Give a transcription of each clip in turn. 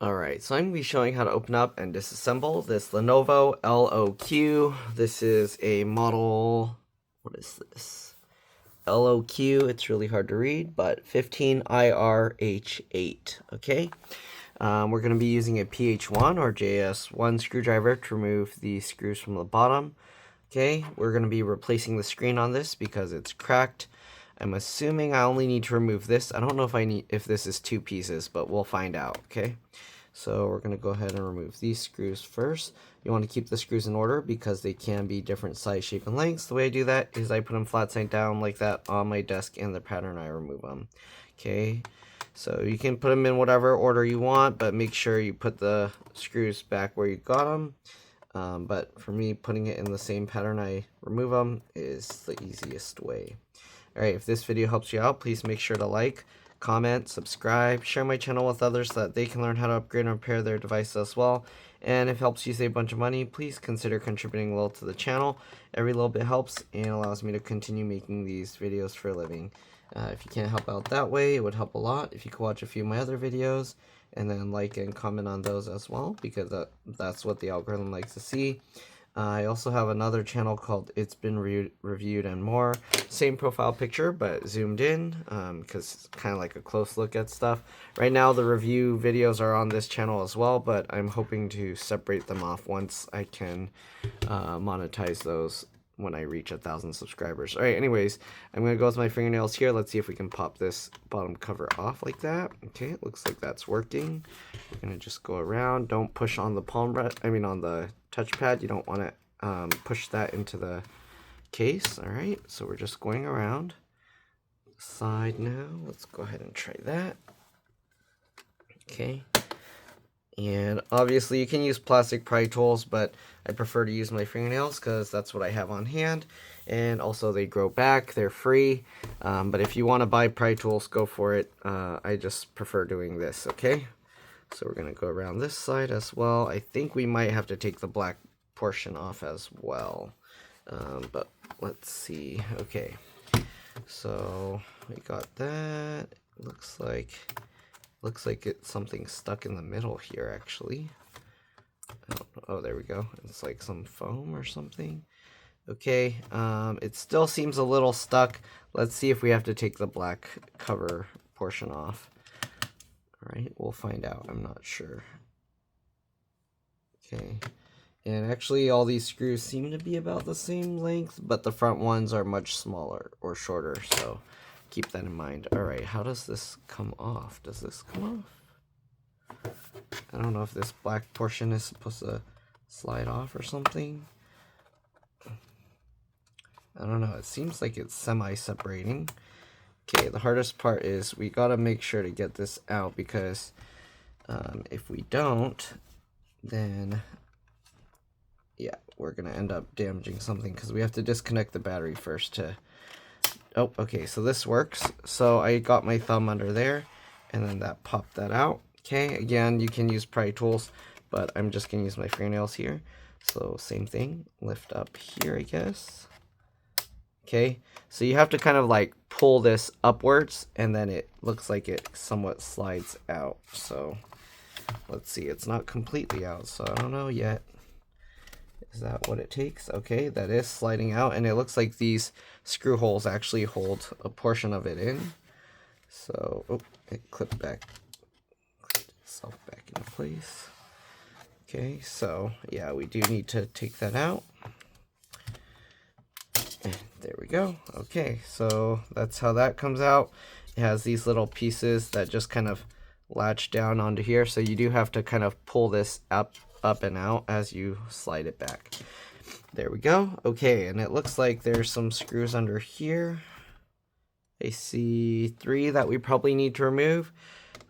Alright, so I'm going to be showing how to open up and disassemble this Lenovo LOQ. This is a model, what is this? LOQ, it's really hard to read, but 15IRH8, okay? We're going to be using a PH1 or JS1 screwdriver to remove the screws from the bottom. Okay, we're going to be replacing the screen on this because it's cracked. I'm assuming I only need to remove this. I don't know if this is 2 pieces, but we'll find out, okay? So we're going to go ahead and remove these screws first. You want to keep the screws in order because they can be different size, shape, and lengths. The way I do that is I put them flat side down like that on my desk in the pattern I remove them. Okay, so you can put them in whatever order you want, but make sure you put the screws back where you got them. But for me, putting it in the same pattern I remove them is the easiest way. Alright, if this video helps you out, please make sure to like, comment, subscribe, share my channel with others so that they can learn how to upgrade and repair their devices as well. And if it helps you save a bunch of money, please consider contributing a little to the channel. Every little bit helps and allows me to continue making these videos for a living. If you can't help out that way, it would help a lot if you could watch a few of my other videos and then like and comment on those as well, because that's what the algorithm likes to see. I also have another channel called It's Been Reviewed and More. Same profile picture, but zoomed in, because it's kind of like a close look at stuff. Right now, the review videos are on this channel as well, but I'm hoping to separate them off once I can monetize those when I reach 1,000 subscribers. Alright, anyways, I'm going to go with my fingernails here. Let's see if we can pop this bottom cover off like that. Okay, it looks like that's working. We're going to just go around. Don't push on the on the touchpad. You don't want to push that into the case. Alright, so we're just going around side now. Let's go ahead and try that. Okay. And obviously you can use plastic pry tools, but I prefer to use my fingernails because that's what I have on hand. And also they grow back, they're free. But if you want to buy pry tools, go for it. I just prefer doing this, okay? So we're going to go around this side as well. I think we might have to take the black portion off as well. But let's see. Okay, so we got that. Looks like it's something stuck in the middle here, actually. Oh, there we go. It's like some foam or something. Okay, it still seems a little stuck. Let's see if we have to take the black cover portion off. Alright, we'll find out. I'm not sure. Okay, and actually all these screws seem to be about the same length, but the front ones are much smaller or shorter, so keep that in mind. Alright, how does this come off? Does this come off? I don't know if this black portion is supposed to slide off or something. I don't know. It seems like it's semi-separating. Okay, the hardest part is we gotta make sure to get this out because if we don't, then yeah, we're gonna end up damaging something because we have to disconnect the battery first to... Oh, okay, so this works. So I got my thumb under there and then that popped that out. Okay, again, you can use pry tools, but I'm just gonna use my fingernails here. So same thing, lift up here, I guess. Okay, so you have to kind of like pull this upwards and then it looks like it somewhat slides out. So let's see, it's not completely out, so I don't know yet. Is that what it takes? Okay, that is sliding out, and it looks like these screw holes actually hold a portion of it in. So, oh, it clipped itself back into place. Okay, so yeah, we do need to take that out. And there we go. Okay, so that's how that comes out. It has these little pieces that just kind of latch down onto here, so you do have to kind of pull this up and out as you slide it back. There we go. Okay, and it looks like there's some screws under here. I see 3 that we probably need to remove.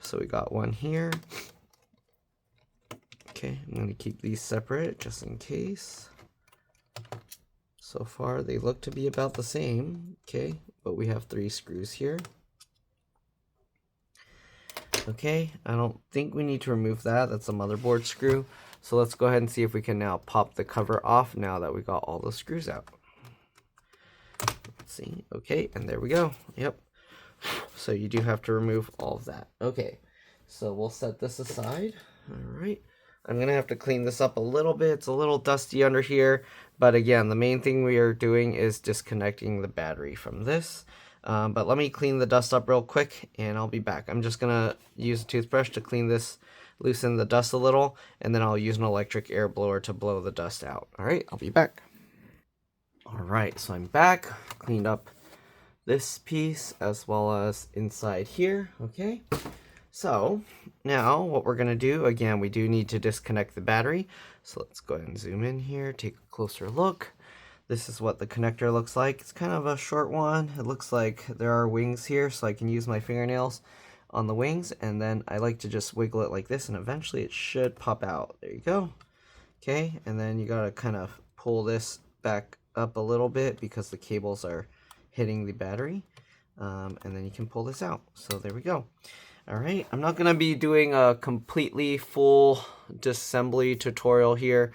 So we got one here. Okay, I'm going to keep these separate just in case. So far they look to be about the same. Okay, but we have 3 screws here. Okay, I don't think we need to remove that. That's a motherboard screw. So let's go ahead and see if we can now pop the cover off now that we got all the screws out. Let's see. Okay, and there we go. Yep. So you do have to remove all of that. Okay. So we'll set this aside. All right. I'm going to have to clean this up a little bit. It's a little dusty under here. But again, the main thing we are doing is disconnecting the battery from this. But let me clean the dust up real quick and I'll be back. I'm just going to use a toothbrush to clean this, loosen the dust a little, and then I'll use an electric air blower to blow the dust out. All right, I'll be back. All right, so I'm back, cleaned up this piece as well as inside here. Okay, so now what we're gonna do, again, we do need to disconnect the battery. So let's go ahead and zoom in here, take a closer look. This is what the connector looks like. It's kind of a short one. It looks like there are wings here, so I can use my fingernails on the wings, and then I like to just wiggle it like this, and eventually it should pop out. There you go. Okay, and then you gotta kind of pull this back up a little bit because the cables are hitting the battery, and then you can pull this out. So there we go. All right, I'm not gonna be doing a completely full disassembly tutorial here.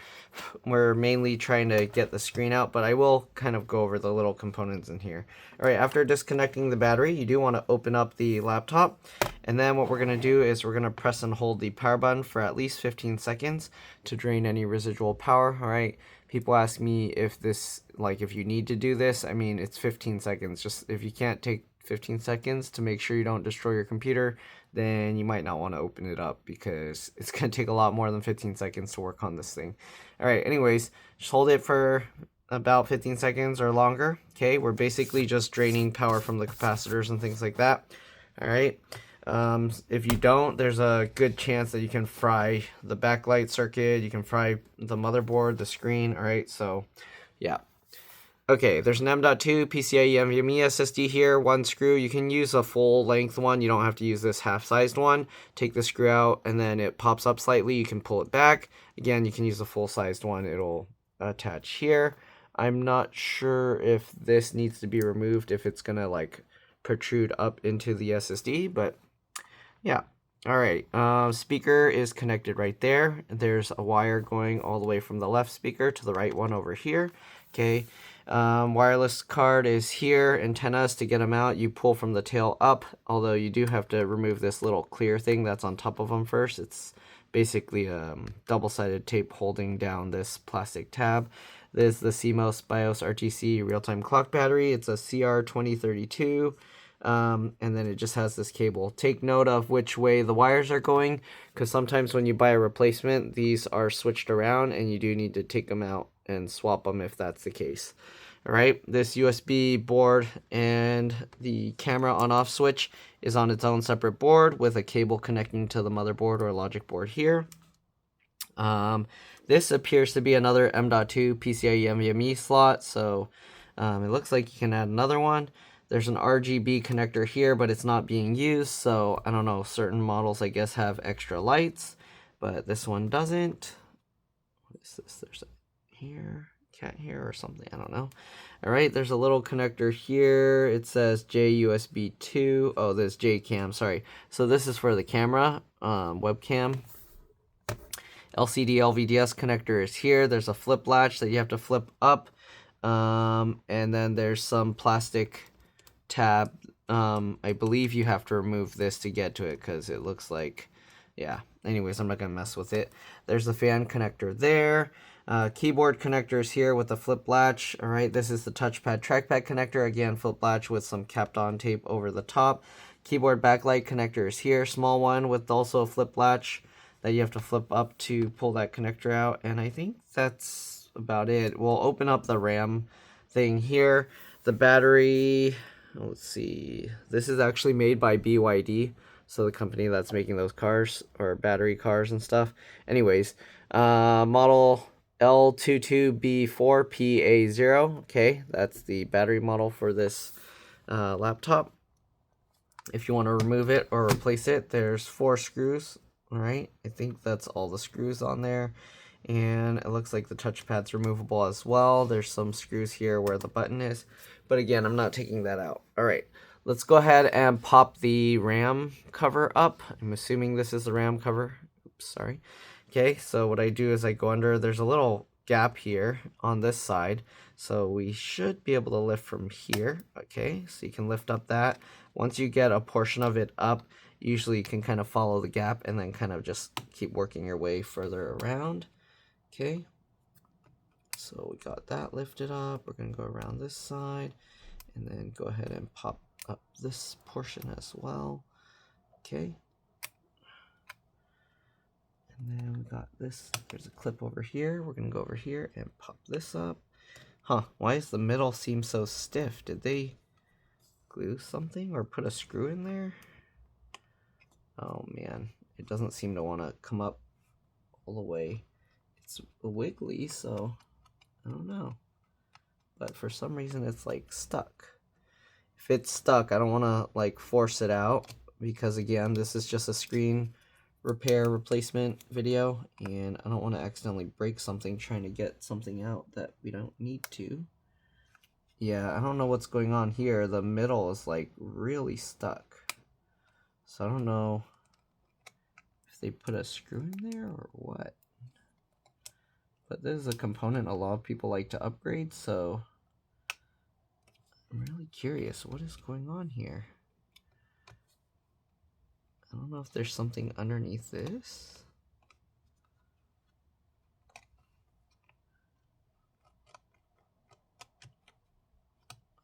We're mainly trying to get the screen out, but I will kind of go over the little components in here. All right, after disconnecting the battery, you do want to open up the laptop, and then what we're gonna do is we're gonna press and hold the power button for at least 15 seconds to drain any residual power. All right, people ask me if this, like, if you need to do this. I mean, it's 15 seconds. Just if you can't take 15 seconds to make sure you don't destroy your computer, then you might not want to open it up because it's going to take a lot more than 15 seconds to work on this thing. All right, anyways, just hold it for about 15 seconds or longer. Okay, we're basically just draining power from the capacitors and things like that. All right, if you don't, there's a good chance that you can fry the backlight circuit, you can fry the motherboard, the screen. All right, so yeah. Okay, there's an M.2 PCIe NVMe SSD here, one screw. You can use a full length one. You don't have to use this half-sized one. Take the screw out and then it pops up slightly. You can pull it back. Again, you can use a full-sized one. It'll attach here. I'm not sure if this needs to be removed, if it's gonna like protrude up into the SSD, but yeah. All right, speaker is connected right there. There's a wire going all the way from the left speaker to the right one over here. Okay, wireless card is here. Antennas, to get them out, you pull from the tail up, although you do have to remove this little clear thing that's on top of them first. It's basically double-sided tape holding down this plastic tab. This is the CMOS BIOS RTC real-time clock battery. It's a CR2032. And then it just has this cable. Take note of which way the wires are going, because sometimes when you buy a replacement, these are switched around and you do need to take them out and swap them if that's the case. All right, this USB board and the camera on-off switch is on its own separate board with a cable connecting to the motherboard or logic board here. This appears to be another M.2 PCIe NVMe slot, so it looks like you can add another one. There's an RGB connector here, but it's not being used, so I don't know, certain models I guess have extra lights, but this one doesn't. What is this? There's a here, cat here or something, I don't know. All right, there's a little connector here. It says JUSB 2. Oh, there's JCam, sorry. So this is for the camera, webcam. LCD LVDS connector is here. There's a flip latch that you have to flip up. And then there's some plastic tab. I believe you have to remove this to get to it because it looks like, yeah. Anyways, I'm not going to mess with it. There's the fan connector there. Keyboard connectors here with the flip latch. All right, this is the touchpad trackpad connector. Again, flip latch with some capped on tape over the top. Keyboard backlight connector is here. Small one with also a flip latch that you have to flip up to pull that connector out. And I think that's about it. We'll open up the RAM thing here. The battery, let's see. This is actually made by BYD. So the company that's making those cars or battery cars and stuff. Anyways, model L22B4PA0. Okay, that's the battery model for this laptop. If you want to remove it or replace it, there's 4 screws. All right, I think that's all the screws on there. And it looks like the touchpad's removable as well. There's some screws here where the button is. But again, I'm not taking that out. All right, let's go ahead and pop the RAM cover up. I'm assuming this is the RAM cover. Oops, sorry. Okay, so what I do is I go under. There's a little gap here on this side. So we should be able to lift from here. Okay, so you can lift up that. Once you get a portion of it up, Usually you can kind of follow the gap and then kind of just keep working your way further around. Okay, so we got that lifted up. We're going to go around this side and then go ahead and pop up this portion as well. Okay, and then we got this. There's a clip over here. We're going to go over here and pop this up. Huh, why does the middle seem so stiff? Did they glue something or put a screw in there? Oh man, it doesn't seem to want to come up all the way. It's wiggly, so I don't know. But for some reason it's like stuck. If it's stuck, I don't want to like force it out, because again, this is just a screen repair replacement video and I don't want to accidentally break something trying to get something out that we don't need to. Yeah, I don't know what's going on here. The middle is like really stuck. So I don't know if they put a screw in there or what. But this is a component a lot of people like to upgrade, so I'm really curious what is going on here. I don't know if there's something underneath this.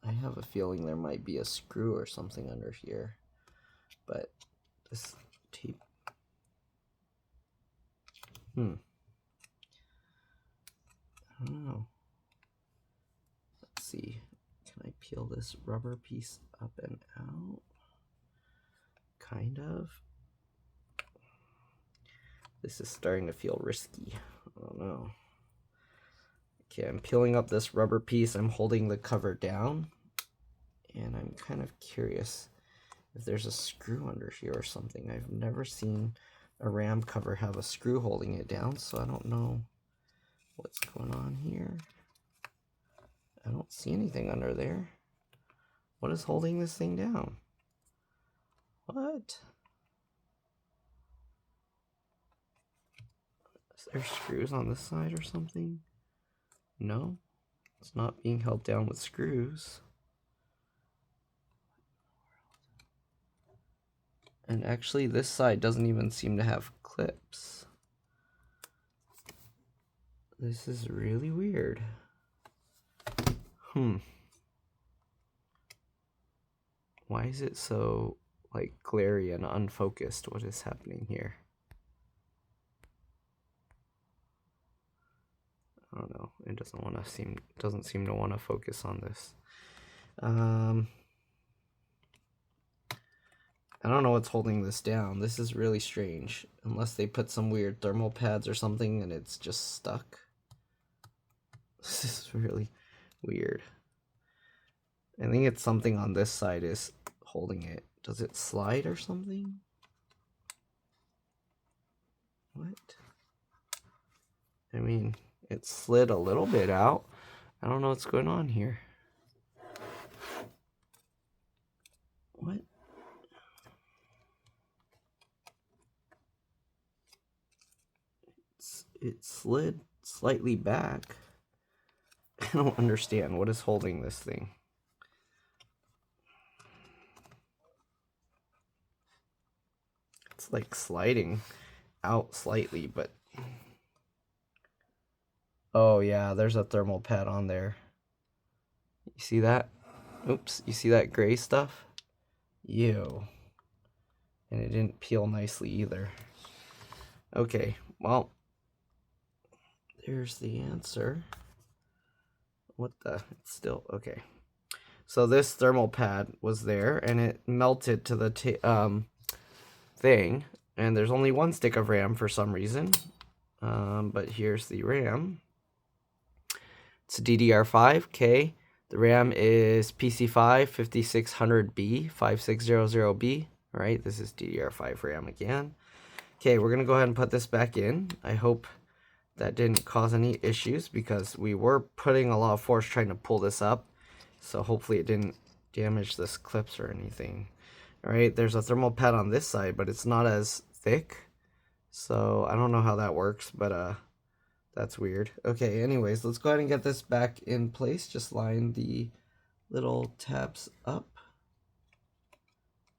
I have a feeling there might be a screw or something under here, but this tape. I don't know. Let's see. Can I peel this rubber piece up and out? Kind of. This is starting to feel risky. I don't know. Okay, I'm peeling up this rubber piece. I'm holding the cover down. And I'm kind of curious if there's a screw under here or something. I've never seen a RAM cover have a screw holding it down, so I don't know what's going on here. I don't see anything under there. What is holding this thing down? What? Is there screws on this side or something? No, it's not being held down with screws. And actually this side doesn't even seem to have clips. This is really weird. Why is it so like glary and unfocused? What is happening here? I don't know. It doesn't seem to want to focus on this. I don't know what's holding this down. This is really strange. Unless they put some weird thermal pads or something and it's just stuck. This is really weird. I think it's something on this side is holding it. Does it slide or something? What? I mean, it slid a little bit out. I don't know what's going on here. What? It slid slightly back. I don't understand what is holding this thing. It's like sliding out slightly, but oh yeah, there's a thermal pad on there. You see that? Oops, you see that gray stuff? Ew. And it didn't peel nicely either. Okay, well, there's the answer. What the? It's still okay. So this thermal pad was there, and it melted to the thing. And there's only one stick of RAM for some reason. But here's the RAM. It's a DDR5. Okay. The RAM is PC5 5600B 5600B. Right. This is DDR5 RAM again. Okay, we're gonna go ahead and put this back in. I hope that didn't cause any issues because we were putting a lot of force trying to pull this up. So hopefully it didn't damage this clips or anything. All right, there's a thermal pad on this side, but it's not as thick. So I don't know how that works, but that's weird. Okay, anyways, let's go ahead and get this back in place. Just line the little tabs up.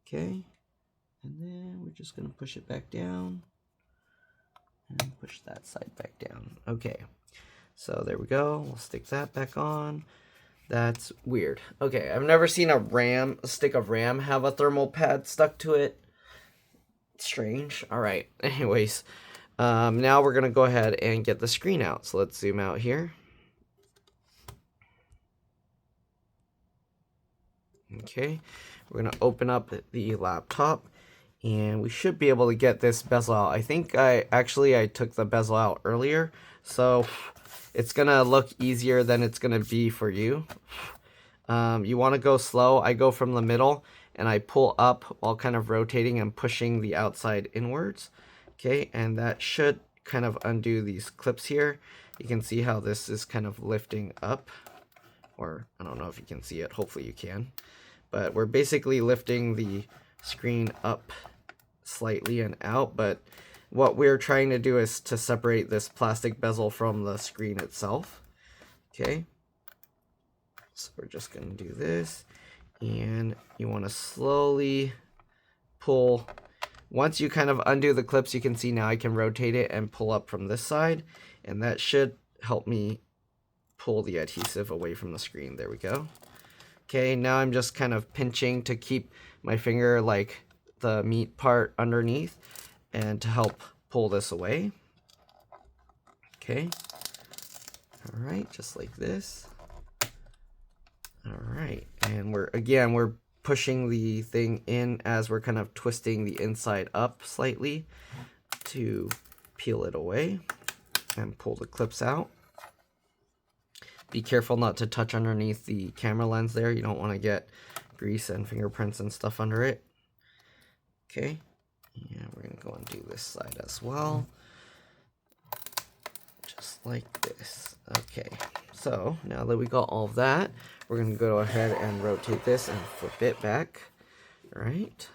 Okay, And then we're just going to push it back down. And push that side back down. Okay. So there we go. We'll stick that back on. That's weird. Okay, I've never seen a stick of RAM have a thermal pad stuck to it. Strange. All right. Anyways, now we're going to go ahead and get the screen out. So let's zoom out here. Okay, we're going to open up the laptop and we should be able to get this bezel out. I think I took the bezel out earlier, so it's going to look easier than it's going to be for you. You want to go slow. I go from the middle and I pull up while kind of rotating and pushing the outside inwards. Okay, and that should kind of undo these clips here. You can see how this is kind of lifting up, or I don't know if you can see it. Hopefully you can. But we're basically lifting the screen up slightly and out, but what we're trying to do is to separate this plastic bezel from the screen itself. Okay, so we're just going to do this, and you want to slowly pull. Once you kind of undo the clips, you can see now I can rotate it and pull up from this side, and that should help me pull the adhesive away from the screen. There we go. Okay, now I'm just kind of pinching to keep my finger like the meat part underneath and to help pull this away. Okay. All right, just like this. All right, and we're pushing the thing in as we're kind of twisting the inside up slightly to peel it away and pull the clips out. Be careful not to touch underneath the camera lens there. You don't want to get grease and fingerprints and stuff under it. Okay, and we're going to go and do this side as well. Just like this. Okay, so now that we got all of that, we're going to go ahead and rotate this and flip it back. All right.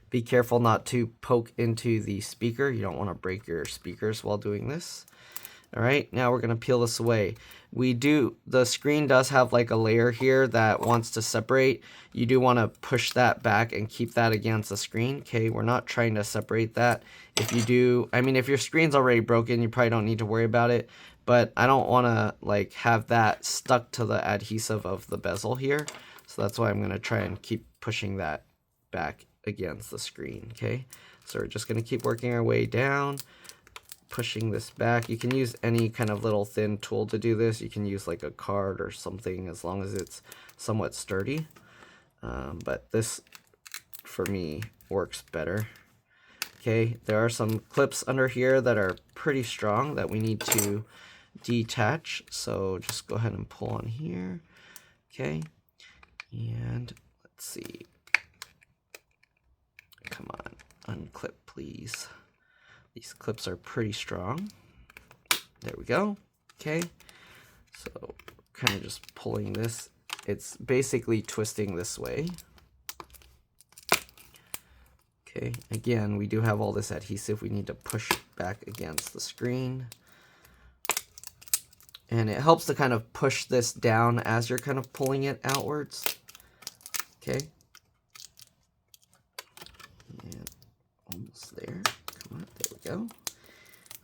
Be careful not to poke into the speaker. You don't want to break your speakers while doing this. All right, now we're going to peel this away. The screen does have like a layer here that wants to separate. You do want to push that back and keep that against the screen. Okay, we're not trying to separate that. If you do, I mean, if your screen's already broken, you probably don't need to worry about it. But I don't want to like have that stuck to the adhesive of the bezel here. So that's why I'm going to try and keep pushing that back against the screen. Okay, so we're just going to keep working our way down, pushing this back. You can use any kind of little thin tool to do this. You can use like a card or something as long as it's somewhat sturdy. But this, for me, works better. Okay, there are some clips under here that are pretty strong that we need to detach. So just go ahead and pull on here. Okay, and let's see. Come on, unclip please. These clips are pretty strong. There we go. Okay, so kind of just pulling this. It's basically twisting this way. Okay, again, we do have all this adhesive we need to push back against the screen. And it helps to kind of push this down as you're kind of pulling it outwards. Okay. And almost there. Come on, there we go.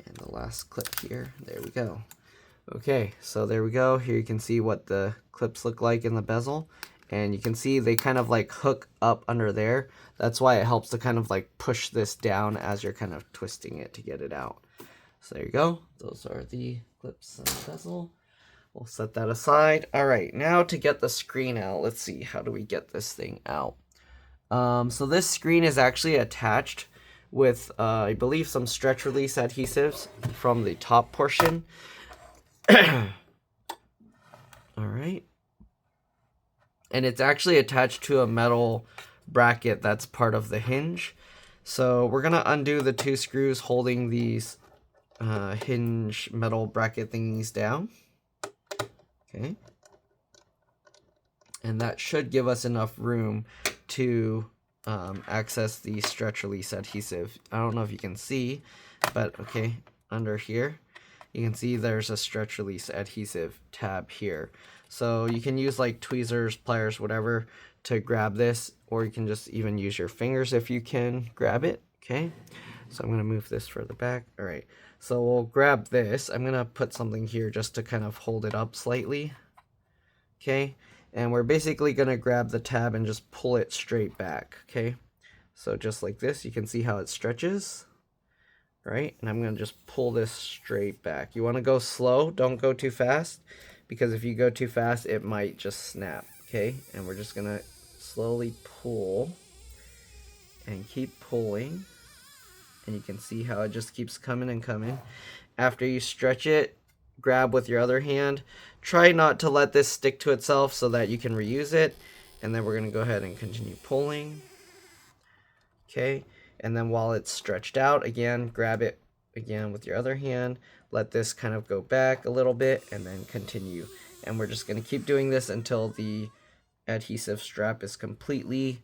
And the last clip here, there we go. Okay, so there we go. Here you can see what the clips look like in the bezel. And you can see they kind of like hook up under there. That's why it helps to kind of like push this down as you're kind of twisting it to get it out. So there you go. Those are the clips and the bezel. We'll set that aside. All right, now to get the screen out, let's see, how do we get this thing out? So this screen is actually attached with, I believe, some stretch release adhesives from the top portion. All right. And it's actually attached to a metal bracket that's part of the hinge. So we're going to undo the two screws holding these hinge metal bracket thingies down. Okay. And that should give us enough room to access the stretch release adhesive. I don't know if you can see, but okay, under here, you can see there's a stretch release adhesive tab here. So you can use like tweezers, pliers, whatever, to grab this, or you can just even use your fingers if you can grab it. Okay, so I'm going to move this further back. All right, so we'll grab this. I'm going to put something here just to kind of hold it up slightly. Okay, and we're basically going to grab the tab and just pull it straight back. Okay, so just like this, you can see how it stretches. Right, and I'm going to just pull this straight back. You want to go slow, don't go too fast, because if you go too fast, it might just snap. Okay, and we're just going to slowly pull and keep pulling, and you can see how it just keeps coming and coming. After you stretch it, grab with your other hand. Try not to let this stick to itself so that you can reuse it, and then we're going to go ahead and continue pulling. Okay, and then while it's stretched out, again, grab it again with your other hand. Let this kind of go back a little bit, and then continue. And we're just going to keep doing this until the adhesive strap is completely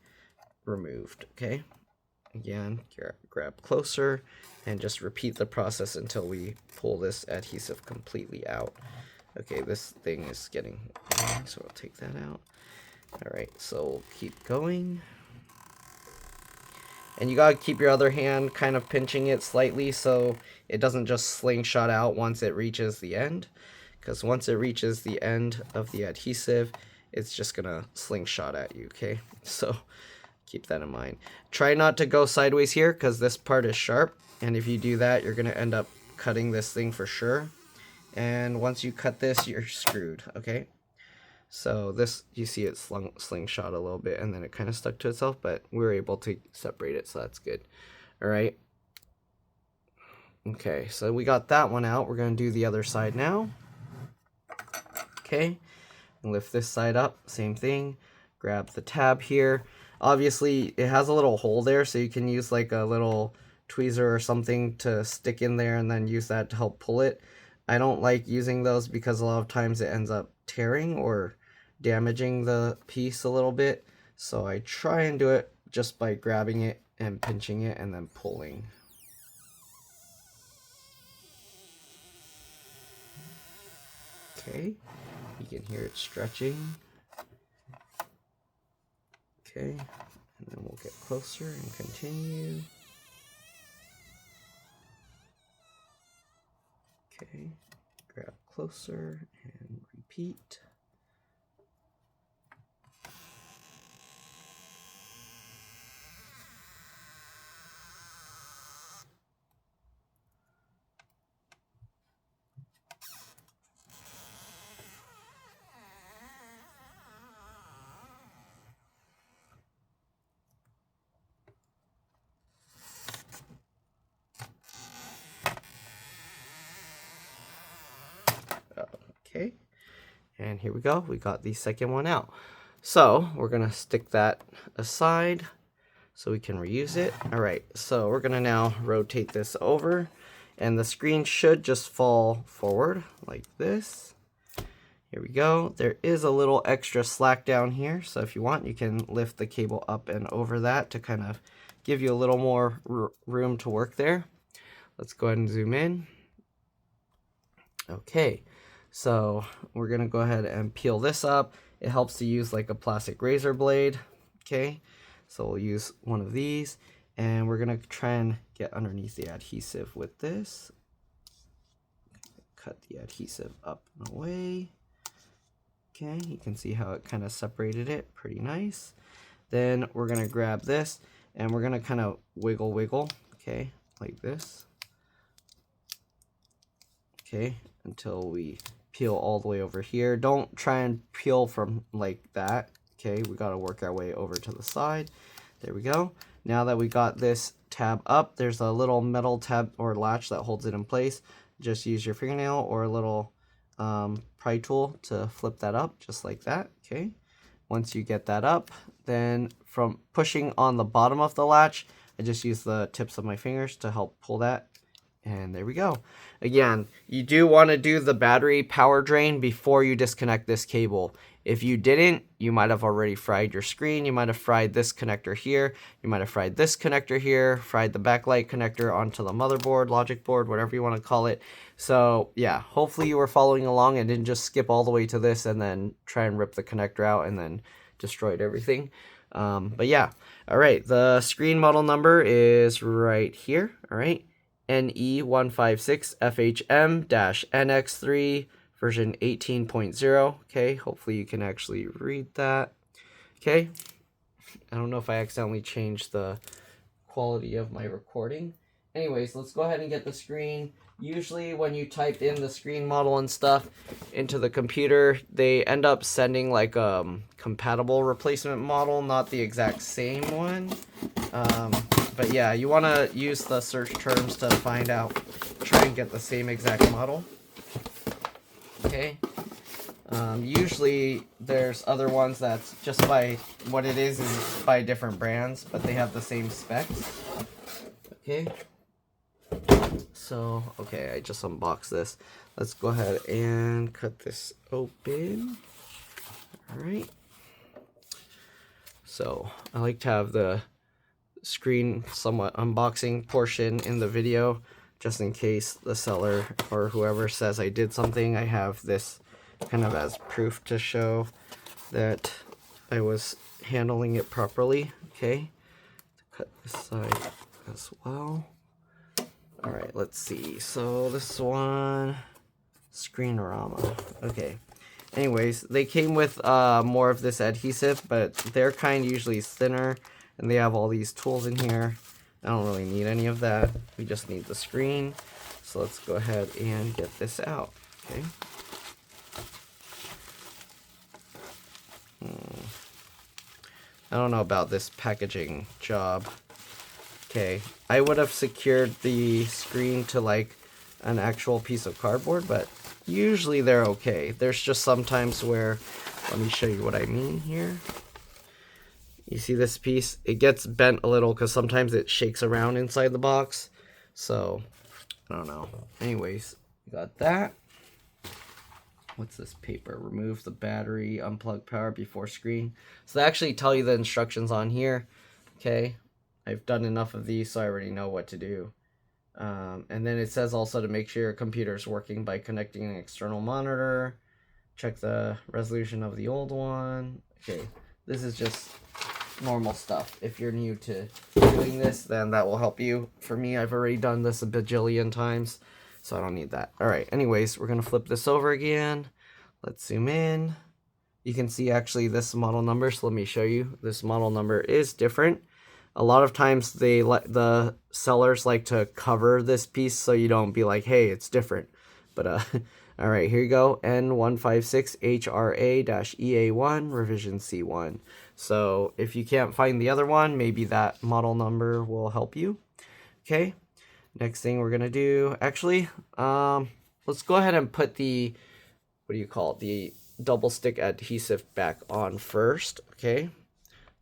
removed. Okay, again, grab closer, and just repeat the process until we pull this adhesive completely out. Okay, this thing is getting long, so I'll take that out. All right, so we'll keep going. And you gotta keep your other hand kind of pinching it slightly so it doesn't just slingshot out once it reaches the end. Because once it reaches the end of the adhesive, it's just gonna slingshot at you, okay? So keep that in mind. Try not to go sideways here because this part is sharp. And if you do that, you're gonna end up cutting this thing for sure. And once you cut this, you're screwed, okay? So this, you see it slingshot a little bit, and then it kind of stuck to itself, but we were able to separate it, so that's good. All right. Okay, so we got that one out. We're going to do the other side now. Okay, lift this side up, same thing. Grab the tab here. Obviously, it has a little hole there, so you can use like a little tweezer or something to stick in there and then use that to help pull it. I don't like using those because a lot of times it ends up tearing or damaging the piece a little bit, so I try and do it just by grabbing it and pinching it and then pulling. Okay, you can hear it stretching. Okay, and then we'll get closer and continue. Okay, grab closer and repeat. Okay, and here we go. We got the second one out. So we're gonna stick that aside so we can reuse it. All right, so we're gonna now rotate this over, and the screen should just fall forward like this. Here we go. There is a little extra slack down here, so if you want, you can lift the cable up and over that to kind of give you a little more room to work there. Let's go ahead and zoom in. Okay, so we're gonna go ahead and peel this up. It helps to use like a plastic razor blade. Okay, so we'll use one of these, and we're gonna try and get underneath the adhesive with this. Cut the adhesive up and away. Okay, you can see how it kind of separated it, pretty nice. Then we're gonna grab this, and we're gonna kind of wiggle, okay, like this. Okay, until we peel all the way over here. Don't try and peel from like that. Okay, we got to work our way over to the side. There we go. Now that we got this tab up, there's a little metal tab or latch that holds it in place. Just use your fingernail or a little pry tool to flip that up, just like that. Okay, once you get that up, then from pushing on the bottom of the latch, I just use the tips of my fingers to help pull that. And there we go. Again, you do want to do the battery power drain before you disconnect this cable. If you didn't, you might have already fried your screen. You might have fried this connector here. You might have fried this connector here, fried the backlight connector onto the motherboard, logic board, whatever you want to call it. So yeah, hopefully you were following along and didn't just skip all the way to this and then try and rip the connector out and then destroyed everything. But yeah, all right, the screen model number is right here. All right, NE156FHM-NX3 version 18.0. Okay, hopefully you can actually read that. Okay, I don't know if I accidentally changed the quality of my recording. Anyways, let's go ahead and get the screen. Usually when you type in the screen model and stuff into the computer, they end up sending like a compatible replacement model, not the exact same one. But yeah, you want to use the search terms to find out, try and get the same exact model. Okay. Usually there's other ones that's just by what it is by different brands, but they have the same specs. Okay. So, okay, I just unboxed this. Let's go ahead and cut this open. All right. So, I like to have the screen somewhat unboxing portion in the video, just in case the seller or whoever says I did something. I have this kind of as proof to show that I was handling it properly. Okay, cut this side as well. All right, let's see. So this one, Screenorama. Okay. Anyways, they came with more of this adhesive, but their kind usually is thinner, and they have all these tools in here. I don't really need any of that. We just need the screen. So let's go ahead and get this out. Okay. I don't know about this packaging job. Okay, I would have secured the screen to like an actual piece of cardboard, but usually they're okay. There's just sometimes where, let me show you what I mean here. You see this piece? It gets bent a little because sometimes it shakes around inside the box. So, I don't know. Anyways, got that. What's this paper? Remove the battery, unplug power before screen. So they actually tell you the instructions on here. Okay, I've done enough of these so I already know what to do. And then it says also to make sure your computer is working by connecting an external monitor. Check the resolution of the old one. Okay, this is just normal stuff. If you're new to doing this, then that will help you. For me, I've already done this a bajillion times, so I don't need that. All right, anyways, we're gonna flip this over again. Let's zoom in. You can see actually this model number, so let me show you. This model number is different. A lot of times the sellers like to cover this piece so you don't be like, hey, it's different. But all right, here you go. N156HRA-EA1 revision C1. So if you can't find the other one, maybe that model number will help you. Okay. Next thing we're gonna do, actually, let's go ahead and put the, what do you call it, the double stick adhesive back on first. Okay.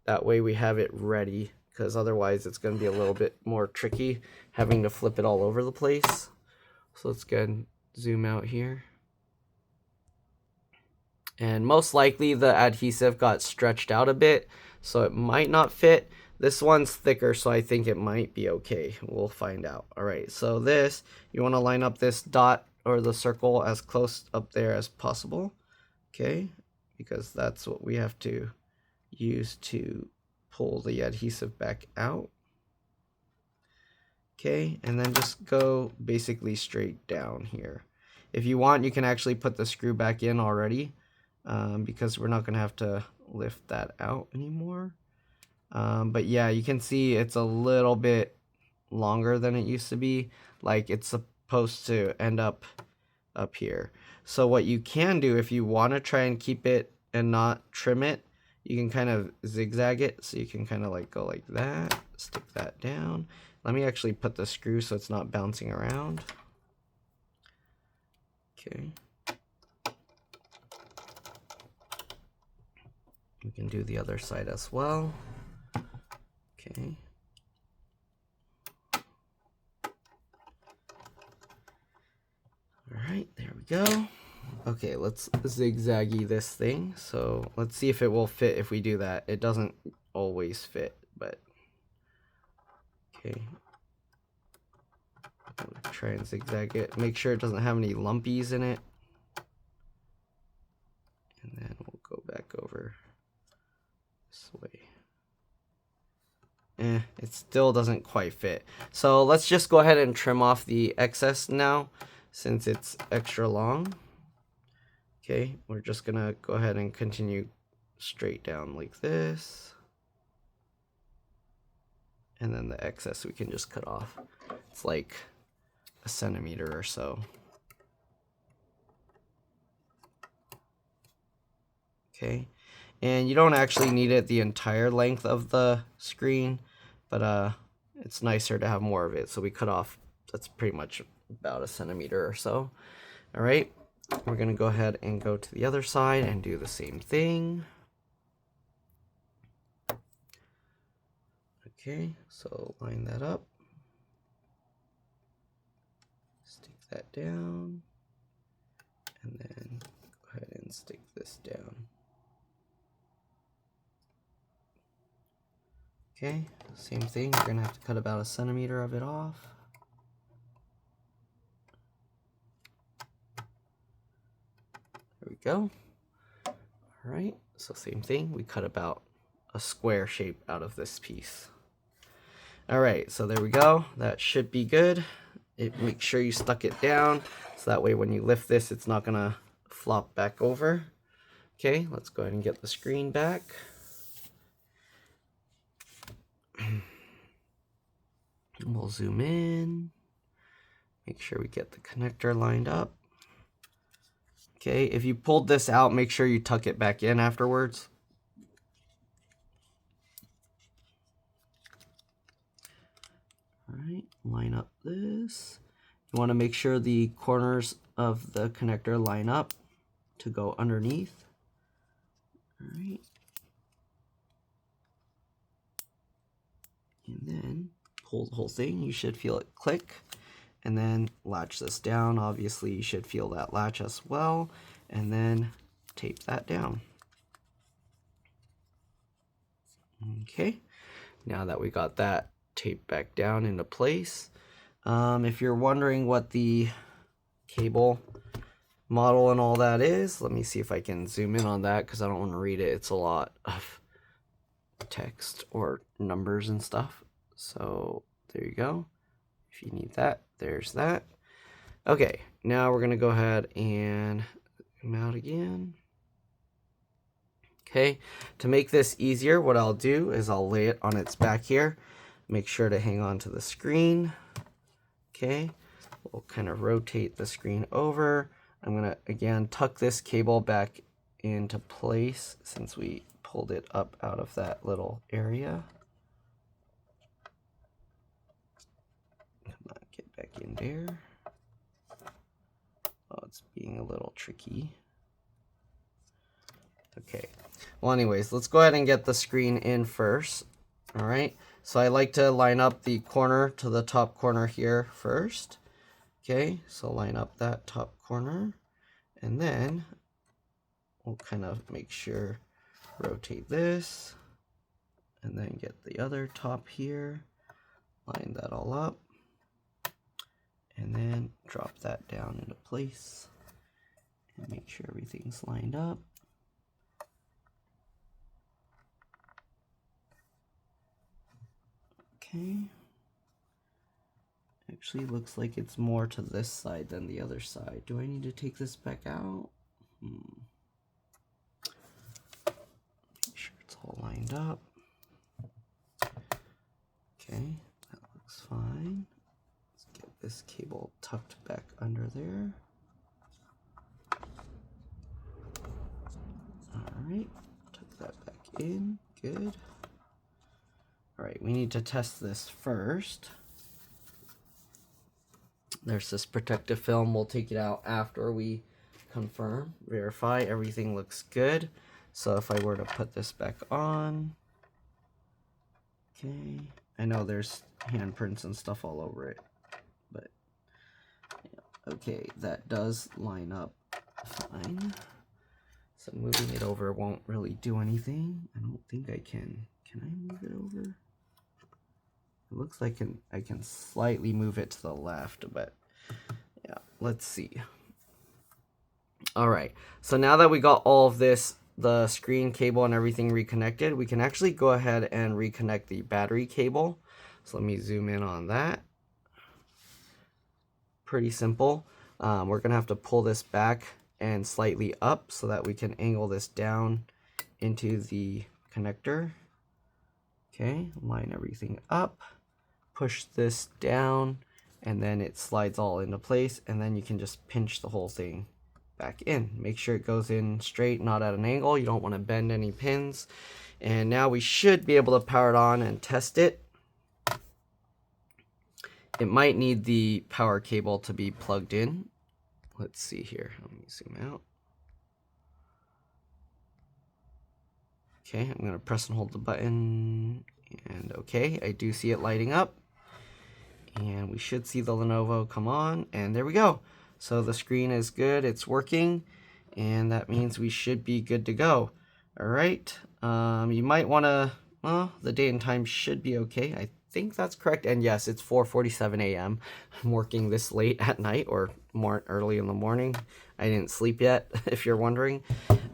That way we have it ready, because otherwise it's going to be a little bit more tricky having to flip it all over the place. So let's go ahead and zoom out here. And most likely the adhesive got stretched out a bit, so it might not fit. This one's thicker, so I think it might be okay. We'll find out. All right, so this, you want to line up this dot or the circle as close up there as possible. Okay, because that's what we have to use to pull the adhesive back out. Okay, and then just go basically straight down here. If you want, you can actually put the screw back in already, because we're not going to have to lift that out anymore. But yeah, you can see it's a little bit longer than it used to be. Like it's supposed to end up here. So what you can do if you want to try and keep it and not trim it, you can kind of zigzag it. So you can kind of like go like that, stick that down. Let me actually put the screw so it's not bouncing around. Okay. We can do the other side as well. Okay. All right, there we go. Okay, let's zigzaggy this thing. So let's see if it will fit if we do that. It doesn't always fit, but okay. Try and zigzag it. Make sure it doesn't have any lumpies in it. And then we'll go back over still doesn't quite fit. So let's just go ahead and trim off the excess now, since it's extra long. Okay, we're just gonna go ahead and continue straight down like this. And then the excess we can just cut off. It's like a centimeter or so. Okay, and you don't actually need it the entire length of the screen, but it's nicer to have more of it. So we cut off, that's pretty much about a centimeter or so. All right, we're gonna go ahead and go to the other side and do the same thing. Okay, so line that up, stick that down, and then go ahead and stick this down. Okay, same thing, you're gonna have to cut about a centimeter of it off. There we go. All right, so same thing, we cut about a square shape out of this piece. All right, so there we go. That should be good. Make sure you stuck it down, so that way when you lift this, it's not gonna flop back over. Okay, let's go ahead and get the screen back. We'll zoom in, make sure we get the connector lined up. Okay, if you pulled this out, make sure you tuck it back in afterwards. All right, line up this. You want to make sure the corners of the connector line up to go underneath. All right. And then pull the whole thing. You should feel it click. And then latch this down. Obviously, you should feel that latch as well. And then tape that down. Okay. Now that we got that taped back down into place, if you're wondering what the cable model and all that is, let me see if I can zoom in on that, because I don't want to read it. It's a lot of text or numbers and stuff. So there you go. If you need that, there's that. Okay, now we're going to go ahead and zoom out again. Okay, to make this easier, what I'll do is I'll lay it on its back here. Make sure to hang on to the screen. Okay, we'll kind of rotate the screen over. I'm going to, again, tuck this cable back into place since we pulled it up out of that little area. Come on, get back in there. Oh, it's being a little tricky. Okay, well anyways, let's go ahead and get the screen in first. All right, so I like to line up the corner to the top corner here first. Okay, so line up that top corner, and then we'll kind of make sure, rotate this, and then get the other top here, line that all up, and then drop that down into place, and make sure everything's lined up. Okay. Actually looks like it's more to this side than the other side. Do I need to take this back out? Make sure it's all lined up. Okay, that looks fine. Let's get this cable tucked back under there. Alright, tuck that back in. Good. Alright, we need to test this first. There's this protective film. We'll take it out after we confirm, verify everything looks good. So if I were to put this back on, okay, I know there's handprints and stuff all over it, but yeah. Okay, that does line up fine. So moving it over won't really do anything. I don't think I can. Can I move it over? It looks like I can slightly move it to the left, but yeah, let's see. All right, so now that we got all of this, the screen cable and everything reconnected, we can actually go ahead and reconnect the battery cable. So let me zoom in on that. Pretty simple. We're gonna have to pull this back and slightly up so that we can angle this down into the connector. Okay, line everything up, push this down, and then it slides all into place, and then you can just pinch the whole thing back in. Make sure it goes in straight, not at an angle. You don't want to bend any pins. And now we should be able to power it on and test it. It might need the power cable to be plugged in. Let's see here. Let me zoom out. Okay, I'm going to press and hold the button. And okay, I do see it lighting up. And we should see the Lenovo come on. And there we go. So the screen is good. It's working. And that means we should be good to go. All right. You might want to, well, the date and time should be okay. I think that's correct. And yes, it's 4:47 a.m. I'm working this late at night or more early in the morning. I didn't sleep yet, if you're wondering.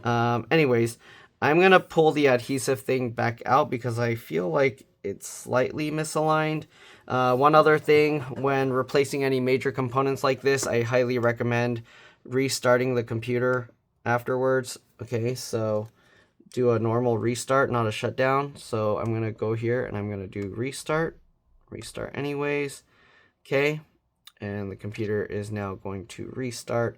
Anyways, I'm going to pull the adhesive thing back out because I feel like it's slightly misaligned. One other thing, when replacing any major components like this, I highly recommend restarting the computer afterwards. Okay, so do a normal restart, not a shutdown. So I'm going to go here and I'm going to do restart anyways. Okay, and the computer is now going to restart.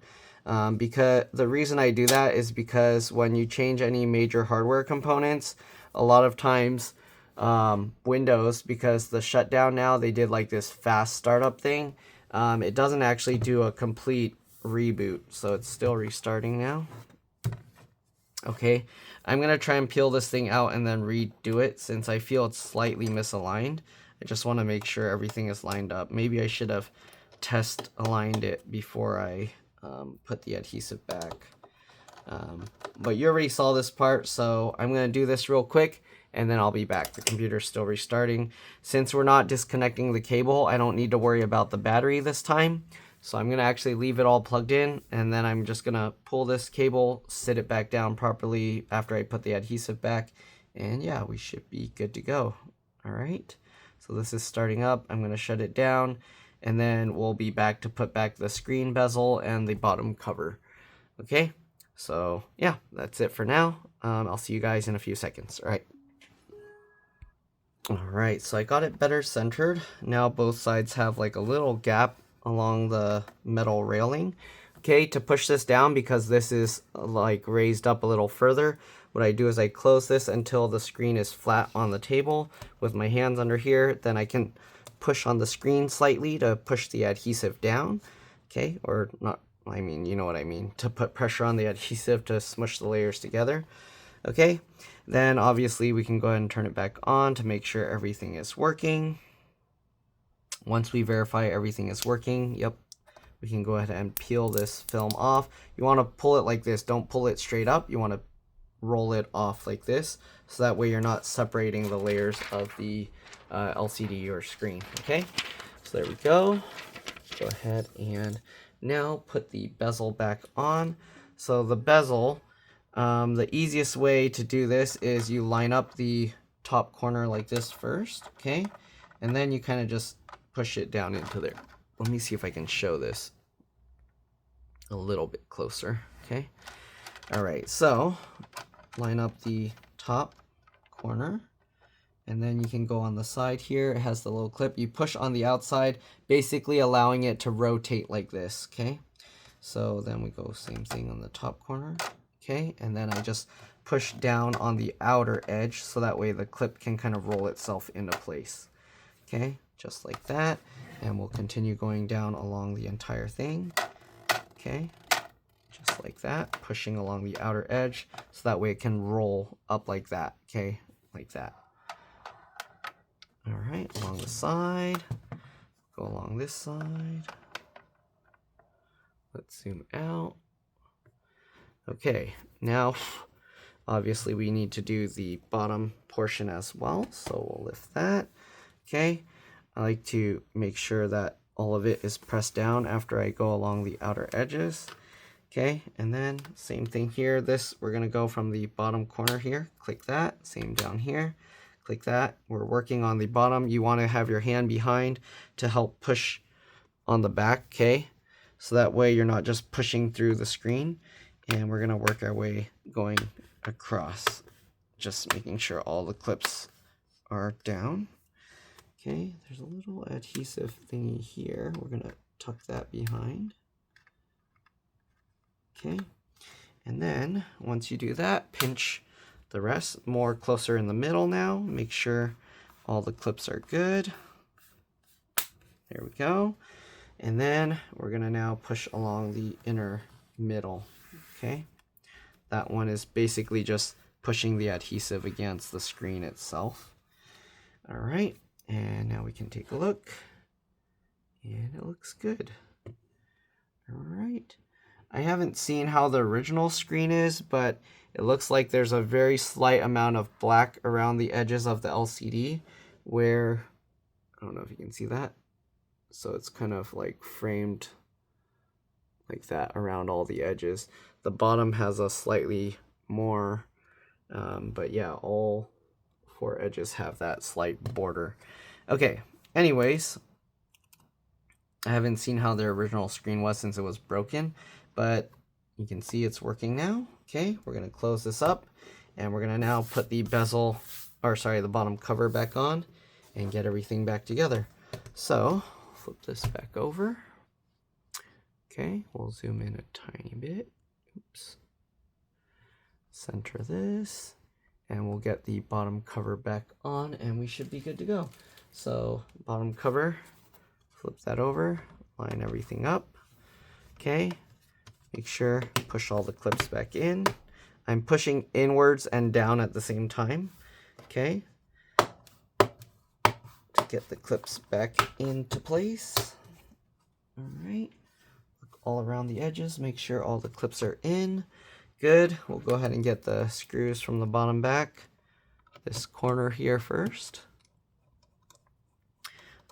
Because the reason I do that is because when you change any major hardware components, a lot of times Windows, because the shutdown now, they did like this fast startup thing. It doesn't actually do a complete reboot, so it's still restarting now. Okay, I'm going to try and peel this thing out and then redo it since I feel it's slightly misaligned. I just want to make sure everything is lined up. Maybe I should have test aligned it before I put the adhesive back. But you already saw this part, so I'm going to do this real quick and then I'll be back. The computer's still restarting. Since we're not disconnecting the cable, I don't need to worry about the battery this time. So I'm going to actually leave it all plugged in, and then I'm just going to pull this cable, sit it back down properly after I put the adhesive back, and yeah, we should be good to go. All right, so this is starting up. I'm going to shut it down, and then we'll be back to put back the screen bezel and the bottom cover. Okay, so yeah, that's it for now. I'll see you guys in a few seconds. All right. All right, so I got it better centered. Now both sides have like a little gap along the metal railing. Okay, to push this down, because this is like raised up a little further, what I do is I close this until the screen is flat on the table with my hands under here. Then I can push on the screen slightly to push the adhesive down. Okay, or not, I mean, you know what I mean, to put pressure on the adhesive to smush the layers together. Okay, then obviously we can go ahead and turn it back on to make sure everything is working. Once we verify everything is working, yep, we can go ahead and peel this film off. You want to pull it like this. Don't pull it straight up. You want to roll it off like this, so that way you're not separating the layers of the LCD or screen. Okay, so there we go. Go ahead and now put the bezel back on. So the bezel, the easiest way to do this is you line up the top corner like this first, okay? And then you kind of just push it down into there. Let me see if I can show this a little bit closer, okay? All right, so line up the top corner, and then you can go on the side here. It has the little clip. You push on the outside, basically allowing it to rotate like this, okay? So then we go same thing on the top corner, okay? And then I just push down on the outer edge so that way the clip can kind of roll itself into place, okay? Just like that. And we'll continue going down along the entire thing, okay? Just like that, pushing along the outer edge so that way it can roll up like that, okay? Like that. All right, along the side, go along this side. Let's zoom out. Okay, now obviously we need to do the bottom portion as well, so we'll lift that. Okay, I like to make sure that all of it is pressed down after I go along the outer edges. Okay, and then same thing here. This, we're gonna go from the bottom corner here, click that, same down here, click that. We're working on the bottom. You want to have your hand behind to help push on the back, okay? So that way you're not just pushing through the screen. And we're going to work our way going across, just making sure all the clips are down. Okay, there's a little adhesive thingy here. We're going to tuck that behind. Okay, and then once you do that, pinch the rest more closer in the middle now. Make sure all the clips are good. There we go. And then we're going to now push along the inner middle. Okay, that one is basically just pushing the adhesive against the screen itself. All right, and now we can take a look, and it looks good. All right, I haven't seen how the original screen is, but it looks like there's a very slight amount of black around the edges of the LCD where, I don't know if you can see that. So it's kind of like framed like that around all the edges. The bottom has a slightly more, but yeah, all 4 edges have that slight border. Okay, anyways, I haven't seen how the original screen was since it was broken, but you can see it's working now. Okay, we're gonna close this up, and we're gonna now put the bezel, or sorry, the bottom cover back on and get everything back together. So, flip this back over. Okay, we'll zoom in a tiny bit. Oops. Center this, and we'll get the bottom cover back on, and we should be good to go. So, bottom cover, flip that over, line everything up. Okay, make sure push all the clips back in. I'm pushing inwards and down at the same time. Okay, to get the clips back into place. All right. All around the edges, make sure all the clips are in. Good. We'll go ahead and get the screws from the bottom back. This corner here first.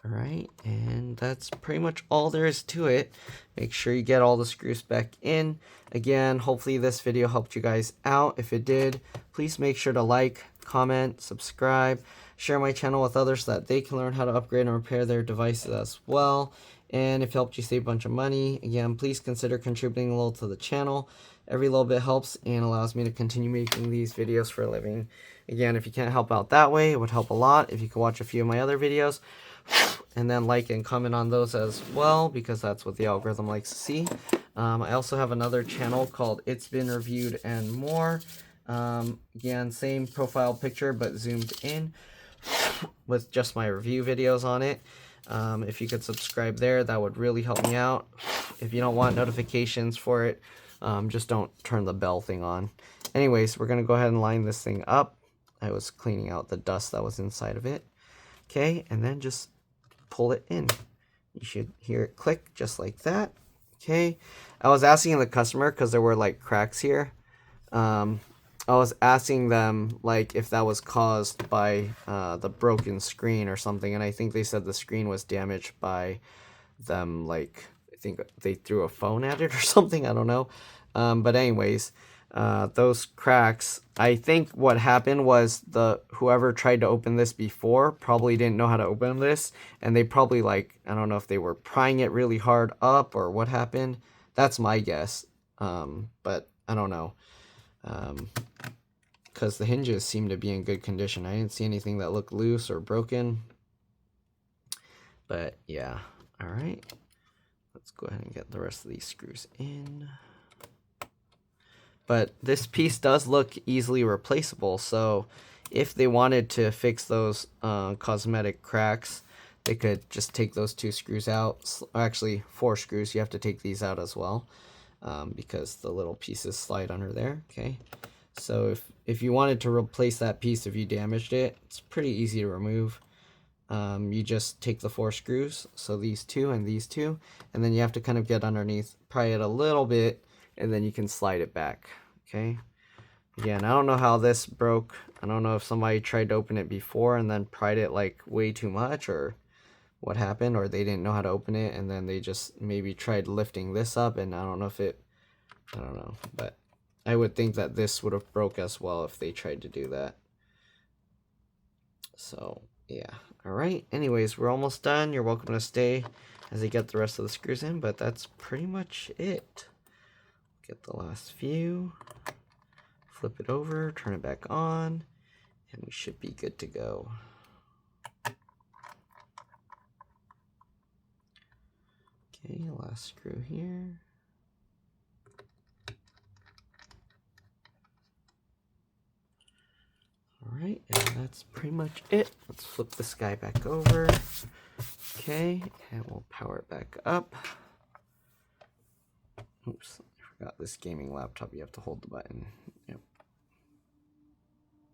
All right, and that's pretty much all there is to it. Make sure you get all the screws back in. Again, hopefully this video helped you guys out. If it did, please make sure to like, comment, subscribe, share my channel with others so that they can learn how to upgrade and repair their devices as well. And if it helped you save a bunch of money, again, please consider contributing a little to the channel. Every little bit helps and allows me to continue making these videos for a living. Again, if you can't help out that way, it would help a lot if you could watch a few of my other videos and then like and comment on those as well, because that's what the algorithm likes to see. I also have another channel called It's Been Reviewed and More. Again, same profile picture but zoomed in with just my review videos on it. If you could subscribe there, that would really help me out. If you don't want notifications for it, just don't turn the bell thing on. Anyways, we're going to go ahead and line this thing up. I was cleaning out the dust that was inside of it. Okay, and then just pull it in. You should hear it click just like that. Okay, I was asking the customer because there were like cracks here. I was asking them like if that was caused by the broken screen or something, and I think they said the screen was damaged by them, like I think they threw a phone at it or something, I don't know. But anyways, those cracks, I think what happened was whoever tried to open this before probably didn't know how to open this, and they probably, like, I don't know if they were prying it really hard up or what happened. That's my guess. But I don't know. Because the hinges seem to be in good condition. I didn't see anything that looked loose or broken. But yeah, all right. Let's go ahead and get the rest of these screws in. But this piece does look easily replaceable. So if they wanted to fix those cosmetic cracks, they could just take those 2 screws out. Actually, 4 screws. You have to take these out as well because the little pieces slide under there. Okay. So if you wanted to replace that piece, if you damaged it, it's pretty easy to remove. You just take the 4 screws, so these 2 and these 2, and then you have to kind of get underneath, pry it a little bit, and then you can slide it back. Okay. Again, I don't know how this broke. I don't know if somebody tried to open it before and then pried it like way too much, or what happened, or they didn't know how to open it and then they just maybe tried lifting this up, and I don't know if it, I don't know, but I would think that this would have broke as well if they tried to do that. So yeah, all right. Anyways, we're almost done. You're welcome to stay as I get the rest of the screws in, but that's pretty much it. Get the last few, flip it over, turn it back on, and we should be good to go. Okay, last screw here. Alright, and that's pretty much it. Let's flip this guy back over. Okay, and we'll power it back up. Oops, I forgot this gaming laptop, you have to hold the button. Yep.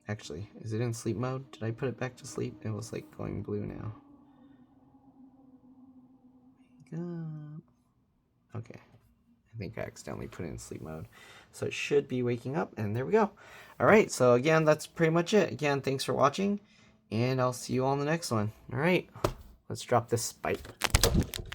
Actually, is it in sleep mode? Did I put it back to sleep? It was like going blue now. Wake up. Okay. I think I accidentally put it in sleep mode. So it should be waking up, and there we go. Alright, so again, that's pretty much it. Again, thanks for watching, and I'll see you all in the next one. Alright, let's drop this spike.